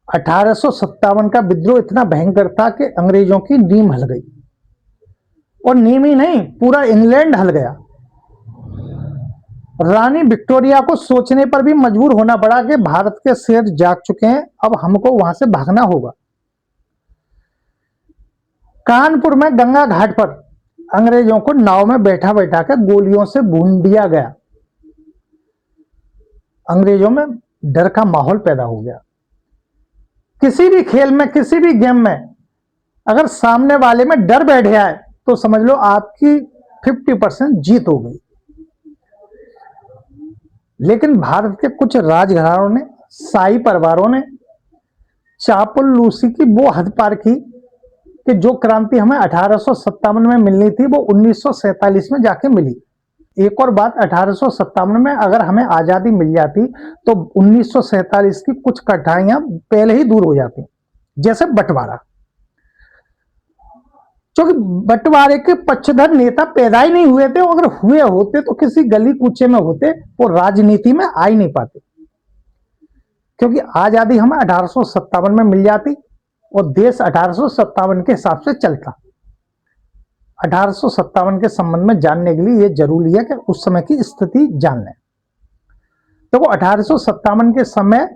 1857 का विद्रोह इतना भयंकर था कि अंग्रेजों की नींव हिल गई, और नींव ही नहीं, पूरा इंग्लैंड हिल गया। रानी विक्टोरिया को सोचने पर भी मजबूर होना पड़ा कि भारत के शेर जाग चुके हैं, अब हमको वहां से भागना होगा। कानपुर में गंगा घाट पर अंग्रेजों को नाव में बैठा बैठा कर गोलियों से भून दिया गया। अंग्रेजों में डर का माहौल पैदा हो गया। किसी भी खेल में, किसी भी गेम में अगर सामने वाले में डर बैठ जाए तो समझ लो आपकी 50% जीत हो गई। लेकिन भारत के कुछ राजघरानों ने, शाही परिवारों ने चापलूसी की वो हद पार की कि जो क्रांति हमें 1857 में मिलनी थी वो 1947 में जाके मिली। एक और बात, 1857 में अगर हमें आजादी मिल जाती तो 1947 की कुछ कठिनाइयां पहले ही दूर हो जाती, जैसे बंटवारा। क्योंकि बंटवारे के पक्षधर नेता पैदा ही नहीं हुए थे, अगर हुए होते तो किसी गली कूचे में होते, वो राजनीति में आ ही नहीं पाते। क्योंकि आजादी हमें 1857 में मिल जाती और देश 1857 के हिसाब से चलता। 1857 के संबंध में जानने के लिए यह जरूरी है कि उस समय की स्थिति जान लें। तो वो 1857 के समय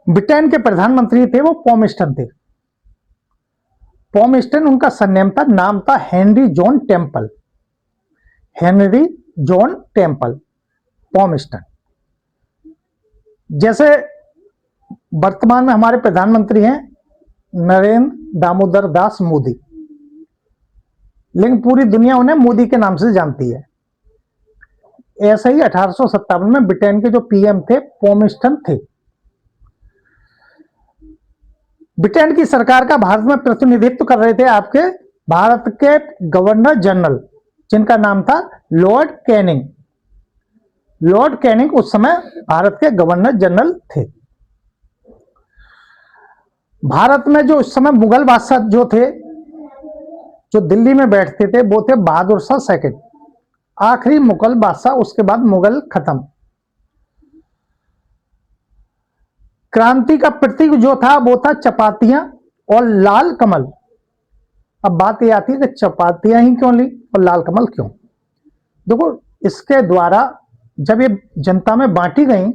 ब्रिटेन के प्रधानमंत्री थे, वो पॉमिस्टन थे। पॉमिस्टन उनका सरनेम था, नाम था Henry John Temple. Henry John Temple Palmerston. जैसे वर्तमान में हमारे प्रधानमंत्री हैं नरेंद्र दामोदर दास मोदी, लेकिन पूरी दुनिया उन्हें मोदी के नाम से जानती है। ऐसे ही 1857 में ब्रिटेन के जो पीएम थे पॉमिस्टन थे। ब्रिटेन की सरकार का भारत में प्रतिनिधित्व कर रहे थे आपके भारत के गवर्नर जनरल, जिनका नाम था लॉर्ड कैनिंग। लॉर्ड कैनिंग उस समय भारत के गवर्नर जनरल थे। भारत में जो उस समय मुगल बादशाह जो थे, जो दिल्ली में बैठते थे, वो थे बहादुर शाह सेकंड, आखिरी मुगल बादशाह। उसके बाद मुगल खत्म। क्रांति का प्रतीक जो था वो था चपातियां और लाल कमल। अब बात यह आती है कि चपातियां ही क्यों ली और लाल कमल क्यों? देखो, इसके द्वारा जब ये जनता में बांटी गई,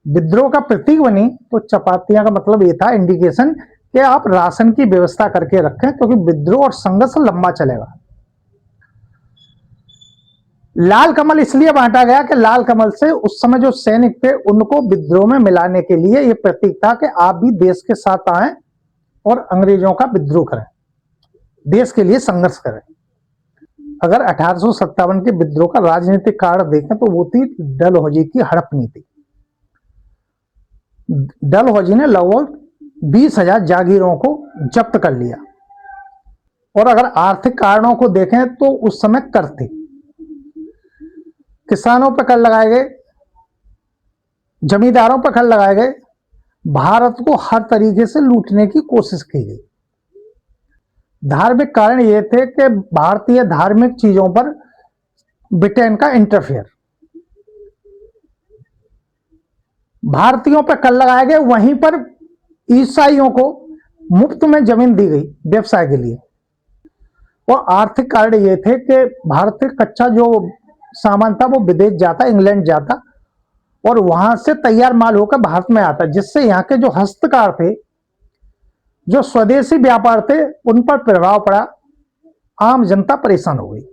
विद्रोह का प्रतीक बनी, तो चपातियां का मतलब ये था, इंडिकेशन, कि आप राशन की व्यवस्था करके रखें, क्योंकि विद्रोह और संघर्ष लंबा चलेगा। लाल कमल इसलिए बांटा गया कि लाल कमल से उस समय जो सैनिक थे उनको विद्रोह में मिलाने के लिए यह प्रतीक था कि आप भी देश के साथ आए और अंग्रेजों का विद्रोह करें, देश के लिए संघर्ष करें। अगर 1857 के विद्रोह का राजनीतिक कारण देखें तो वो थी डलहौजी की हड़प नीति। डलहौजी ने लगभग 20,000 जागीरों को जब्त कर लिया। और अगर आर्थिक कारणों को देखें तो उस समय कर थे, किसानों पर कर लगाए गए, जमींदारों पर कर लगाए गए, भारत को हर तरीके से लूटने की कोशिश की गई। धार्मिक कारण ये थे कि भारतीय धार्मिक चीजों पर ब्रिटेन का इंटरफेयर, भारतीयों पर कर लगाए गए, वहीं पर ईसाइयों को मुफ्त में जमीन दी गई व्यवसाय के लिए। और आर्थिक कारण ये थे कि भारतीय कच्चा जो सामान था वो विदेश जाता, इंग्लैंड जाता, और वहां से तैयार माल होकर भारत में आता, जिससे यहाँ के जो हस्तकार थे, जो स्वदेशी व्यापार थे, उन पर प्रभाव पड़ा, आम जनता परेशान हो गई।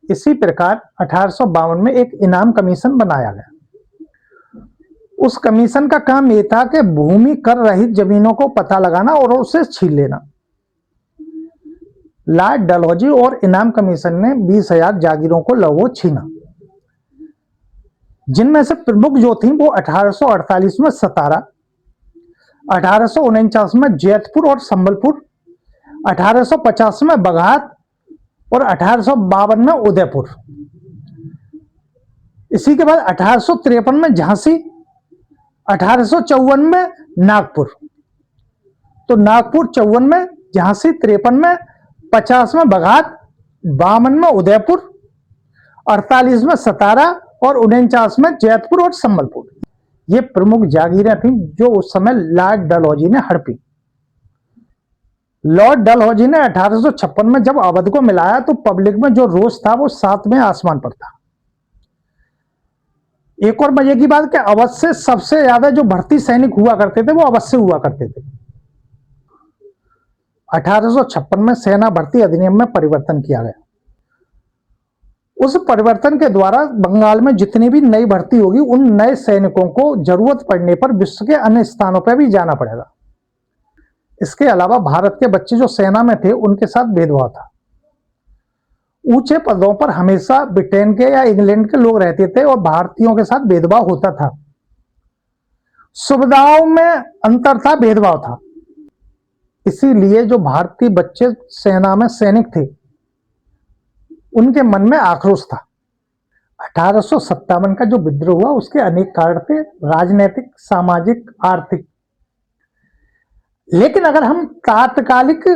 इसी प्रकार 1852 में एक इनाम कमीशन बनाया गया। उस कमीशन का काम यह था कि भूमि कर रहित जमीनों को पता लगाना और उसे छीन लेना। लॉर्ड डलहौजी और इनाम कमीशन ने 20,000 जागीरों को लगभग छीना, जिनमें से प्रमुख जो थी वो 1848 में सतारा, 1849 में जैतपुर और संबलपुर, 1850 में बघात और 1852 में उदयपुर। इसी के बाद 1853 में झांसी, 1854 में नागपुर। तो नागपुर 54 में, झांसी 53 में, 50 में बघात, 52 में उदयपुर, 48 में सतारा और 49 में जैतपुर और संबलपुर। ये प्रमुख जागीरें थी जो उस समय लॉर्ड डलहौजी ने हड़पी। लॉर्ड डलहौजी ने 1856 में जब अवध को मिलाया तो पब्लिक में जो रोष था वो 7वें आसमान पर था। एक और मजे की बात कि अवध से सबसे ज्यादा जो भर्ती सैनिक हुआ करते थे वो अवध से हुआ करते थे। 1856 में सेना भर्ती अधिनियम में परिवर्तन किया गया। उस परिवर्तन के द्वारा बंगाल में जितनी भी नई भर्ती होगी उन नए सैनिकों को जरूरत पड़ने पर विश्व के अन्य स्थानों पर भी जाना पड़ेगा। इसके अलावा भारत के बच्चे जो सेना में थे उनके साथ भेदभाव था। ऊंचे पदों पर हमेशा ब्रिटेन के या इंग्लैंड के लोग रहते थे और भारतीयों के साथ भेदभाव होता था। सुविधाओं में अंतर था, भेदभाव था। इसीलिए जो भारतीय बच्चे सेना में सैनिक थे उनके मन में आक्रोश था। 1857 का जो विद्रोह हुआ उसके अनेक कारण थे, राजनीतिक, सामाजिक, आर्थिक। लेकिन अगर हम तात्कालिक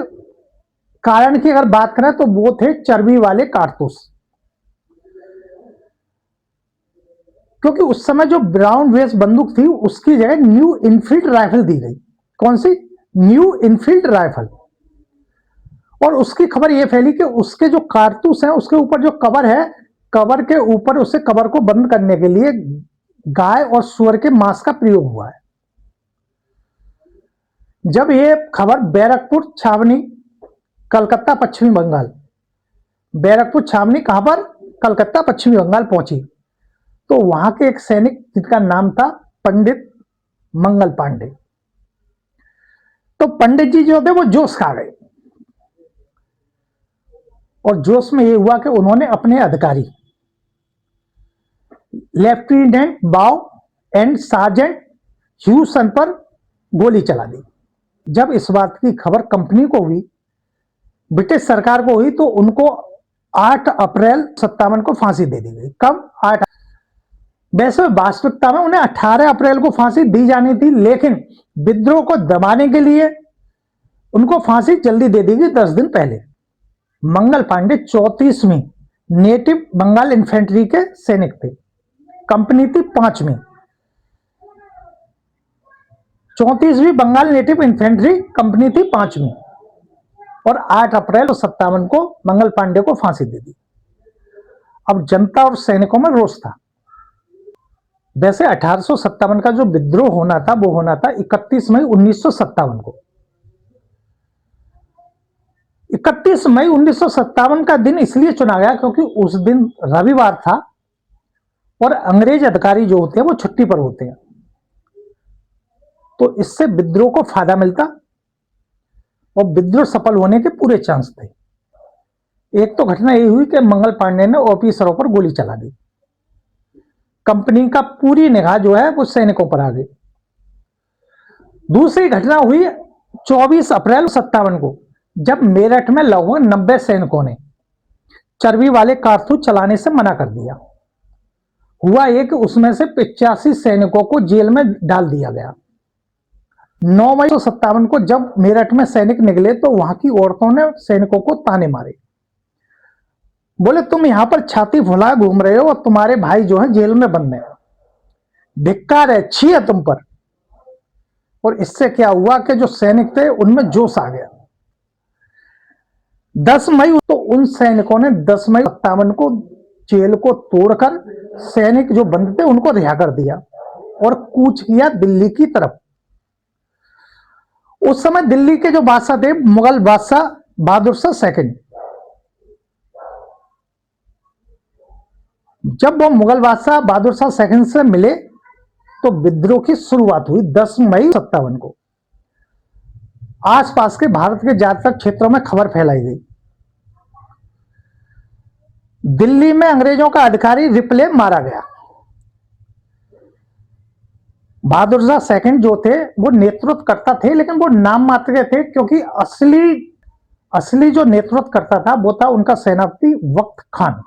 कारण की अगर बात करें तो वो थे चर्बी वाले कारतूस। क्योंकि उस समय जो ब्राउन वेस बंदूक थी उसकी जगह न्यू इनफील्ड राइफल दी गई। कौन सी? New Enfield rifle. और उसकी खबर यह फैली कि उसके जो कारतूस हैं उसके ऊपर जो कवर है, कवर के ऊपर उसे कवर को बंद करने के लिए गाय और सुअर के मांस का प्रयोग हुआ है। जब यह खबर बैरकपुर छावनी, कलकत्ता, पश्चिमी बंगाल, बैरकपुर छावनी कहां पर? कलकत्ता, पश्चिमी बंगाल पहुंची तो वहां के एक सैनिक जिनका नाम था पंडित मंगल पांडे, तो पंडित जी जो थे वो जोश खा गए। और जोश में यह हुआ कि उन्होंने अपने अधिकारी लेफ्टिनेंट बाउ एंड सार्जेंट ह्यूसन पर गोली चला दी। जब इस बात की खबर कंपनी को हुई, ब्रिटिश सरकार को हुई, तो उनको 8 अप्रैल 57 को फांसी दे दी गई। कब? 8। वैसे वास्तविकता में उन्हें 18 अप्रैल को फांसी दी जानी थी, लेकिन विद्रोह को दबाने के लिए उनको फांसी जल्दी दे दी गई 10 दिन पहले। मंगल पांडे 34वीं नेटिव बंगाल इन्फेंट्री के सैनिक थे। कंपनी थी 5वीं। 34वीं बंगाल नेटिव इन्फेंट्री कंपनी थी 5वीं। और 8 अप्रैल 57 को मंगल पांडे को फांसी दे दी। अब जनता और सैनिकों में रोष था। वैसे 1857 का जो विद्रोह होना था वो होना था 31 मई 1957 को। 31 मई 1957 का दिन इसलिए चुना गया क्योंकि उस दिन रविवार था और अंग्रेज अधिकारी जो होते हैं वो छुट्टी पर होते हैं, तो इससे विद्रोह को फायदा मिलता और विद्रोह सफल होने के पूरे चांस थे। एक तो घटना यही हुई कि मंगल पांडे ने ऑफिसरों पर गोली चला दी। कंपनी का पूरी निगाह जो है वो सैनिकों पर आ गई। दूसरी घटना हुई 24 अप्रैल 57 को, जब मेरठ में लगभग 90 सैनिकों ने चर्बी वाले कारतूस चलाने से मना कर दिया। हुआ यह कि उसमें से 85 सैनिकों को जेल में डाल दिया गया। 9 मई 57 को जब मेरठ में सैनिक निकले तो वहां की औरतों ने सैनिकों को ताने मारे, बोले तुम यहां पर छाती फुलाए घूम रहे हो और तुम्हारे भाई जो है जेल में बंद है, धिक्कार है, छी है तुम पर। और इससे क्या हुआ कि जो सैनिक थे उनमें जोश आ गया। 10 मई तो उन सैनिकों ने 10 मई 57 को जेल को तोड़कर सैनिक जो बंद थे उनको रिहा कर दिया और कूच किया दिल्ली की तरफ। उस समय दिल्ली के जो बादशाह थे मुगल बादशाह बहादुर शाह सेकंड, जब वो मुगल बादशाह बहादुर शाह सेकंड से मिले तो विद्रोह की शुरुआत हुई 10 मई 57 को। आसपास के भारत के ज्यादातर क्षेत्रों में खबर फैलाई गई। दिल्ली में अंग्रेजों का अधिकारी रिपले मारा गया। बहादुर शाह सेकंड जो थे वो नेतृत्व करता थे, लेकिन वो नाम मात्र के थे, क्योंकि असली जो नेतृत्व करता था वो था उनका सेनापति वक्त खान।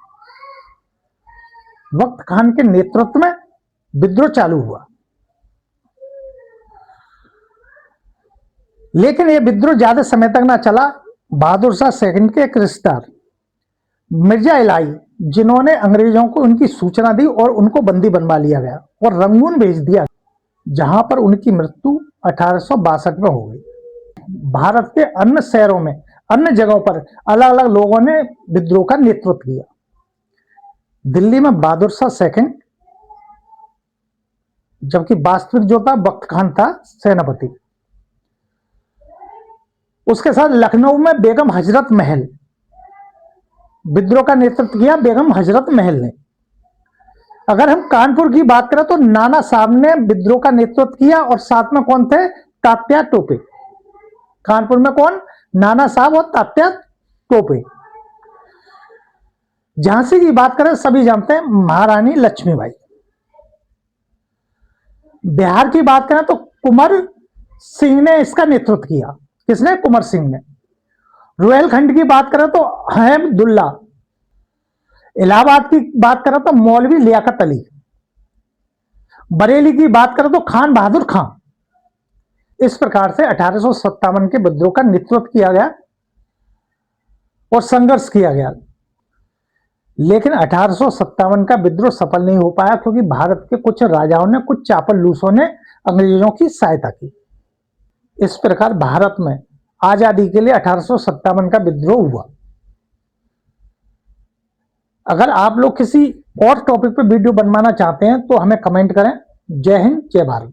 वक्त खान के नेतृत्व में विद्रोह चालू हुआ। लेकिन यह विद्रोह ज्यादा समय तक ना चला। बहादुर शाह सेकंड के एक रिश्तेदार मिर्जा इलाही, जिन्होंने अंग्रेजों को उनकी सूचना दी और उनको बंदी बनवा लिया गया और रंगून भेज दिया। जहां पर उनकी मृत्यु 1862 में हो गई। भारत के अन्य शहरों में, अन्य जगहों पर अलग अलग लोगों ने विद्रोह का नेतृत्व किया। दिल्ली में बहादुर शाह सेकंड, जबकि वास्तविक जो था बख्त खान था सेनापति। उसके साथ लखनऊ में बेगम हजरत महल, विद्रोह का नेतृत्व किया बेगम हजरत महल ने। अगर हम कानपुर की बात करें तो नाना साहब ने विद्रोह का नेतृत्व किया, और साथ में कौन थे? तात्या टोपे। कानपुर में कौन? नाना साहब और तात्या टोपे। झांसी की बात करें सभी जानते हैं, महारानी लक्ष्मीबाई। बिहार की बात करें तो कुंवर सिंह ने इसका नेतृत्व किया। किसने? कुंवर सिंह ने। रुहेलखंड की बात करें तो अहमदुल्ला। इलाहाबाद की बात करें तो मौलवी लियाकत अली। बरेली की बात करें तो खान बहादुर खां। इस प्रकार से 1857 के विद्रोह का नेतृत्व किया गया और संघर्ष किया गया। लेकिन 1857 का विद्रोह सफल नहीं हो पाया, क्योंकि भारत के कुछ राजाओं ने, कुछ चापलूसों ने अंग्रेजों की सहायता की। इस प्रकार भारत में आजादी के लिए 1857 का विद्रोह हुआ। अगर आप लोग किसी और टॉपिक पर वीडियो बनवाना चाहते हैं तो हमें कमेंट करें। जय हिंद, जय भारत।